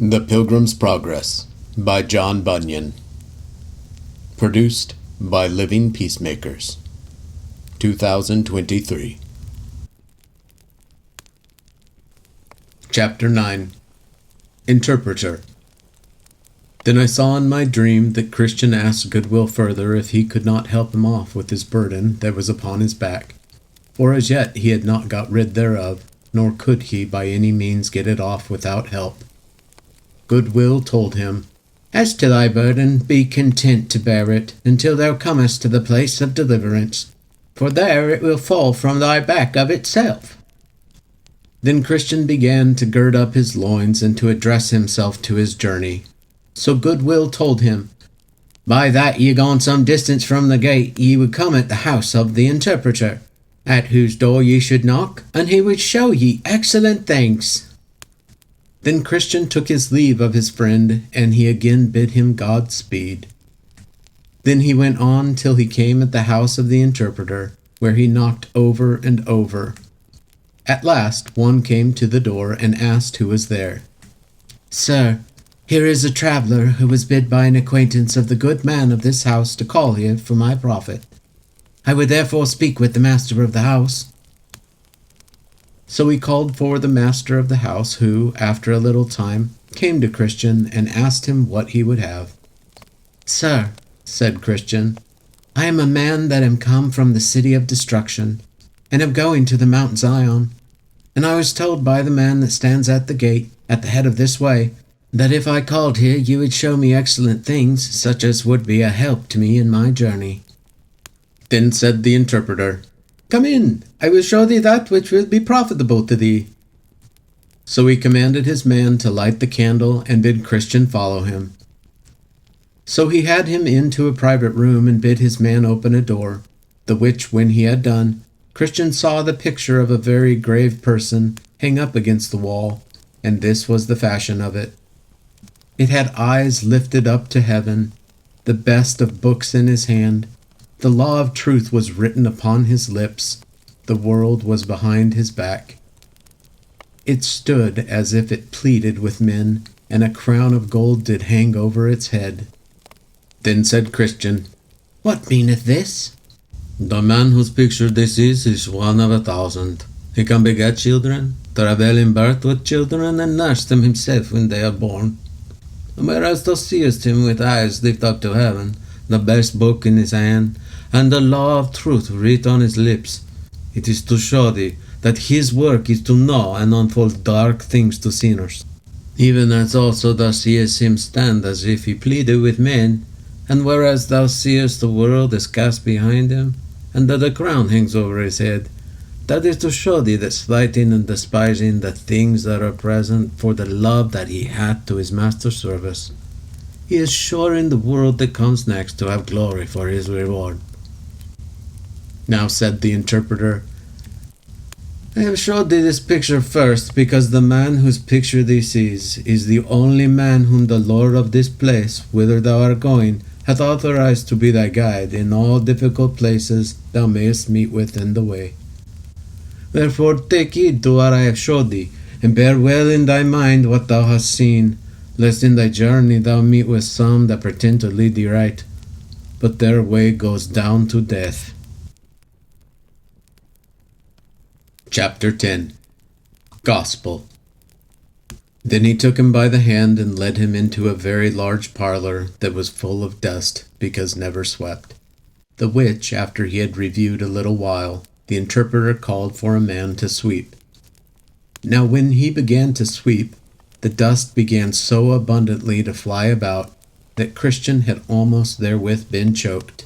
The Pilgrim's Progress by John Bunyan. Produced by Living Peacemakers. 2023. Chapter 9. Interpreter. Then I saw in my dream that Christian asked Goodwill further if he could not help him off with his burden that was upon his back, for as yet he had not got rid thereof, nor could he by any means get it off without help. Goodwill told him, As to thy burden, be content to bear it, until thou comest to the place of deliverance, for there it will fall from thy back of itself. Then Christian began to gird up his loins and to address himself to his journey. So Goodwill told him, By that ye gone some distance from the gate, ye would come at the house of the interpreter, at whose door ye should knock, and he would show ye excellent things. Then Christian took his leave of his friend, and he again bid him Godspeed. Then he went on till he came at the house of the interpreter, where he knocked over and over. At last one came to the door and asked who was there. Sir, here is a traveller who was bid by an acquaintance of the good man of this house to call here for my profit. I would therefore speak with the master of the house. So he called for the master of the house, who, after a little time, came to Christian and asked him what he would have. Sir, said Christian, I am a man that am come from the city of destruction, and am going to the Mount Zion. And I was told by the man that stands at the gate, at the head of this way, that if I called here you would show me excellent things, such as would be a help to me in my journey. Then said the interpreter, Come in, I will show thee that which will be profitable to thee. So he commanded his man to light the candle, and bid Christian follow him. So he had him into a private room, and bid his man open a door, the which when he had done, Christian saw the picture of a very grave person hang up against the wall, and this was the fashion of it. It had eyes lifted up to heaven, the best of books in his hand. The law of truth was written upon his lips. The world was behind his back. It stood as if it pleaded with men, and a crown of gold did hang over its head. Then said Christian, What meaneth this? The man whose picture this is one of 1,000. He can beget children, travel in birth with children, and nurse them himself when they are born. And whereas thou seest him with eyes lifted up to heaven, the best book in his hand, and the law of truth writ on his lips, it is to show thee that his work is to know and unfold dark things to sinners. Even as also thou seest him stand as if he pleaded with men, and whereas thou seest the world is cast behind him, and that a crown hangs over his head, that is to show thee that slighting and despising the things that are present for the love that he hath to his master's service, he is sure in the world that comes next to have glory for his reward. Now said the interpreter, I have showed thee this picture first, because the man whose picture thee sees is the only man whom the Lord of this place, whither thou art going, hath authorized to be thy guide in all difficult places thou mayest meet with in the way. Therefore take heed to what I have showed thee, and bear well in thy mind what thou hast seen, lest in thy journey thou meet with some that pretend to lead thee right, but their way goes down to death. Chapter 10. Gospel. Then he took him by the hand and led him into a very large parlor that was full of dust, because never swept, the which, after he had reviewed a little while, the interpreter called for a man to sweep. Now when he began to sweep, the dust began so abundantly to fly about that Christian had almost therewith been choked.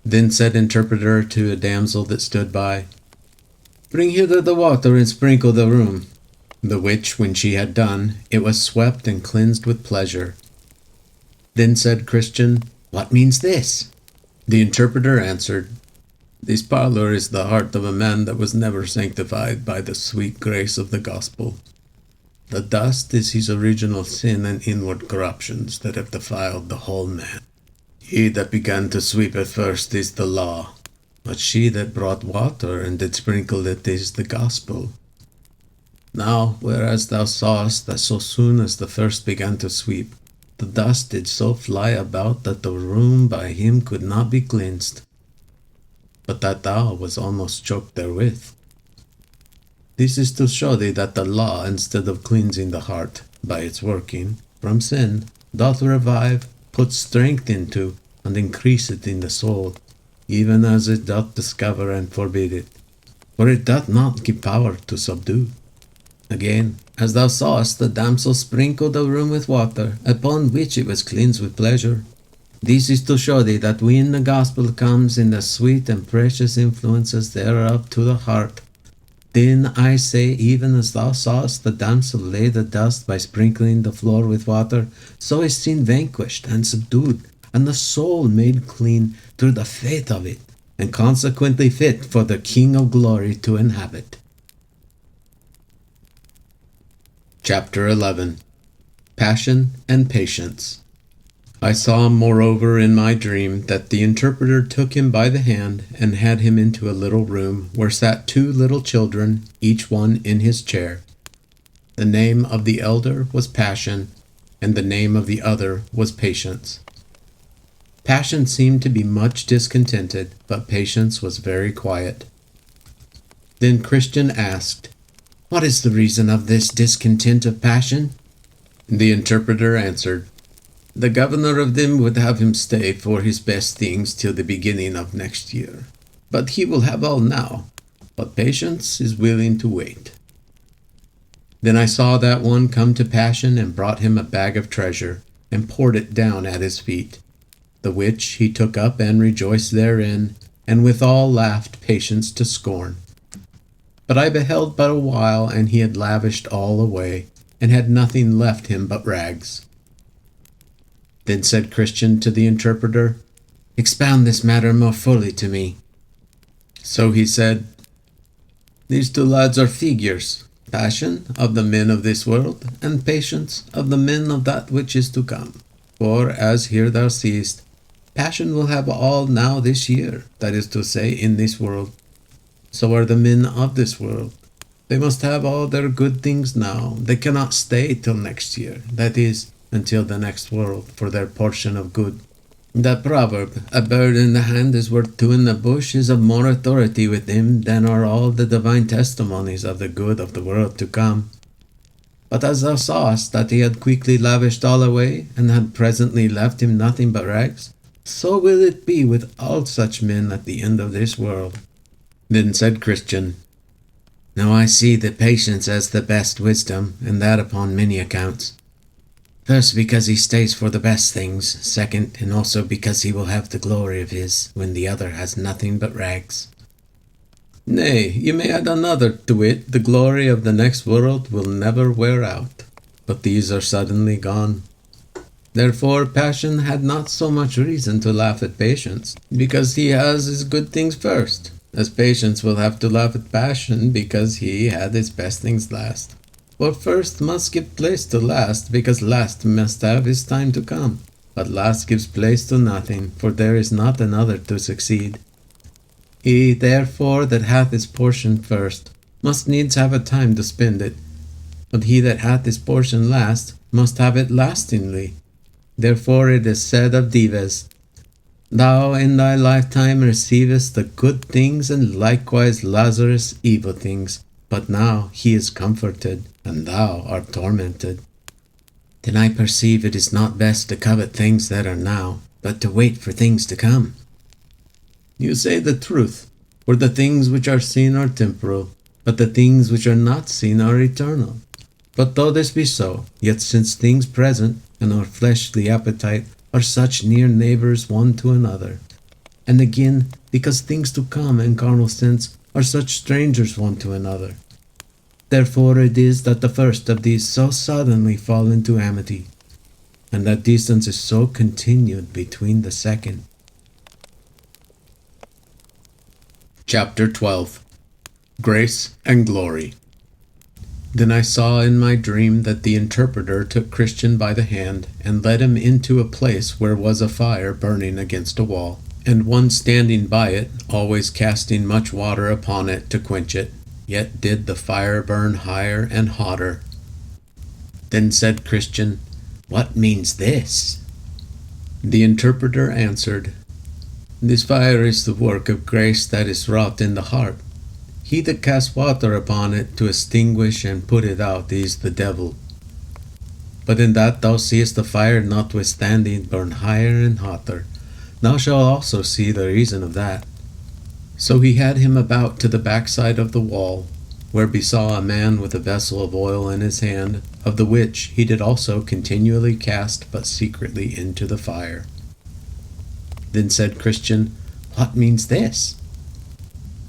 Then said interpreter to a damsel that stood by, Bring hither the water and sprinkle the room. The which, when she had done, it was swept and cleansed with pleasure. Then said Christian, What means this? The interpreter answered, This parlor is the heart of a man that was never sanctified by the sweet grace of the gospel. The dust is his original sin and inward corruptions that have defiled the whole man. He that began to sweep at first is the law, but she that brought water and did sprinkle it is the gospel. Now, whereas thou sawest that so soon as the first began to sweep, the dust did so fly about that the room by him could not be cleansed, but that thou was almost choked therewith. This is to show thee that the law, instead of cleansing the heart, by its working, from sin, doth revive, put strength into, and increase it in the soul, even as it doth discover and forbid it. For it doth not give power to subdue. Again, as thou sawest the damsel sprinkle the room with water, upon which it was cleansed with pleasure. This is to show thee that when the gospel comes in the sweet and precious influences thereof to the heart, then I say, even as thou sawest the damsel lay the dust by sprinkling the floor with water, so is sin vanquished and subdued, and the soul made clean through the faith of it, and consequently fit for the King of glory to inhabit. Chapter 11. Passion and Patience. I saw moreover in my dream that the interpreter took him by the hand, and had him into a little room, where sat 2 little children, each one in his chair. The name of the elder was Passion, and the name of the other was Patience. Passion seemed to be much discontented, but Patience was very quiet. Then Christian asked, "What is the reason of this discontent of Passion?" The interpreter answered, "The governor of them would have him stay for his best things till the beginning of next year. But he will have all now, but Patience is willing to wait." Then I saw that one come to Passion, and brought him a bag of treasure, and poured it down at his feet, the which he took up and rejoiced therein, and withal laughed Patience to scorn. But I beheld but a while, and he had lavished all away, and had nothing left him but rags. Then said Christian to the interpreter, "Expound this matter more fully to me." So he said, "These 2 lads are figures, Passion of the men of this world, and Patience of the men of that which is to come. For, as here thou seest, Passion will have all now this year, that is to say, in this world. So are the men of this world. They must have all their good things now. They cannot stay till next year, that is, until the next world, for their portion of good. The proverb, 'A bird in the hand is worth 2 in the bush,' is of more authority with them than are all the divine testimonies of the good of the world to come. But as thou sawest that he had quickly lavished all away, and had presently left him nothing but rags, so will it be with all such men at the end of this world." Then said Christian, "Now I see that Patience has the best wisdom, and that upon many accounts. First, because he stays for the best things. Second, and also because he will have the glory of his, when the other has nothing but rags. Nay, you may add another, to wit, the glory of the next world will never wear out, but these are suddenly gone. Therefore Passion had not so much reason to laugh at Patience, because he has his good things first, as Patience will have to laugh at Passion, because he had his best things last. For first must give place to last, because last must have his time to come. But last gives place to nothing, for there is not another to succeed. He, therefore, that hath his portion first, must needs have a time to spend it. But he that hath his portion last, must have it lastingly. Therefore it is said of Dives, "Thou in thy lifetime receivest the good things, and likewise Lazarus evil things. But now he is comforted, and thou art tormented." Then I perceive it is not best to covet things that are now, but to wait for things to come. You say the truth, for the things which are seen are temporal, but the things which are not seen are eternal. But though this be so, yet since things present, and our fleshly appetite, are such near neighbors one to another, and again, because things to come and carnal sense are such strangers one to another, therefore it is that the first of these so suddenly fall into amity, and that distance is so continued between the second. Chapter 12. Grace and Glory. Then I saw in my dream that the interpreter took Christian by the hand, and led him into a place where was a fire burning against a wall, and one standing by it, always casting much water upon it to quench it. yet did the fire burn higher and hotter. Then said Christian, "What means this?" The interpreter answered, "This fire is the work of grace that is wrought in the heart. He that casts water upon it to extinguish and put it out is the devil. But in that thou seest the fire notwithstanding burn higher and hotter, thou shalt also see the reason of that." So he had him about to the backside of the wall, where besaw a man with a vessel of oil in his hand, of the which he did also continually cast but secretly into the fire. Then said Christian, "What means this?"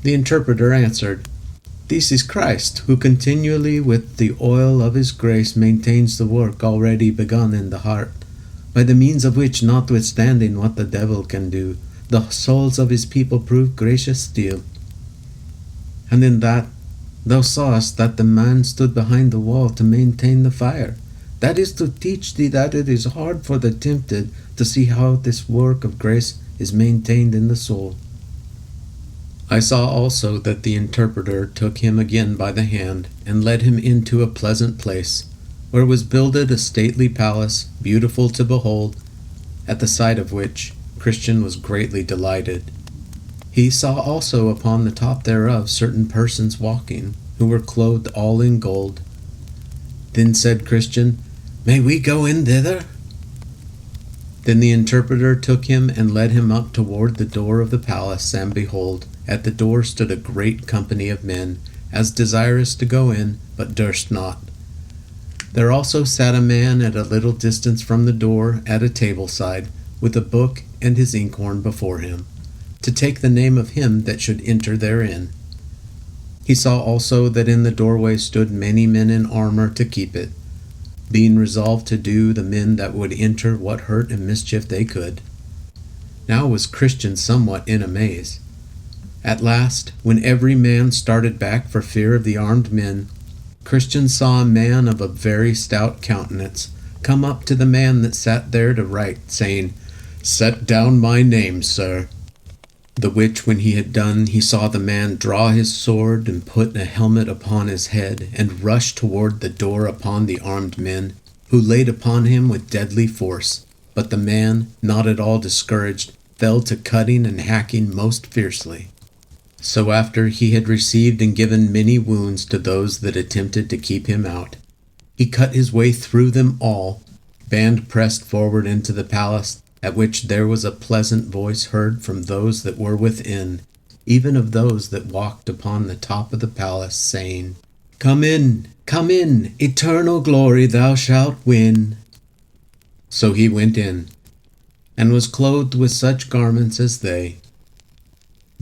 The interpreter answered, "This is Christ, who continually with the oil of his grace maintains the work already begun in the heart, by the means of which, notwithstanding what the devil can do, the souls of his people prove gracious still. And in that thou sawest that the man stood behind the wall to maintain the fire. That is to teach thee that it is hard for the tempted to see how this work of grace is maintained in the soul." I saw also that the interpreter took him again by the hand, and led him into a pleasant place, where was builded a stately palace, beautiful to behold, at the sight of which Christian was greatly delighted. He saw also upon the top thereof certain persons walking, who were clothed all in gold. Then said Christian, "May we go in thither?" Then the interpreter took him and led him up toward the door of the palace, and behold, at the door stood a great company of men, as desirous to go in, but durst not. There also sat a man at a little distance from the door at a table side, with a book and his inkhorn before him, to take the name of him that should enter therein. He saw also that in the doorway stood many men in armor to keep it, being resolved to do the men that would enter what hurt and mischief they could. Now was Christian somewhat in amaze. At last, when every man started back for fear of the armed men, Christian saw a man of a very stout countenance come up to the man that sat there to write, saying, "Set down my name, sir." The which when he had done, he saw the man draw his sword and put a helmet upon his head, and rush toward the door upon the armed men, who laid upon him with deadly force. But the man, not at all discouraged, fell to cutting and hacking most fiercely. So after he had received and given many wounds to those that attempted to keep him out, he cut his way through them all, band pressed forward into the palace, at which there was a pleasant voice heard from those that were within, even of those that walked upon the top of the palace, saying, come in, eternal glory thou shalt win." So he went in, and was clothed with such garments as they.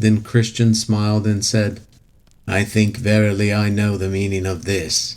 Then Christian smiled and said, "I think verily I know the meaning of this."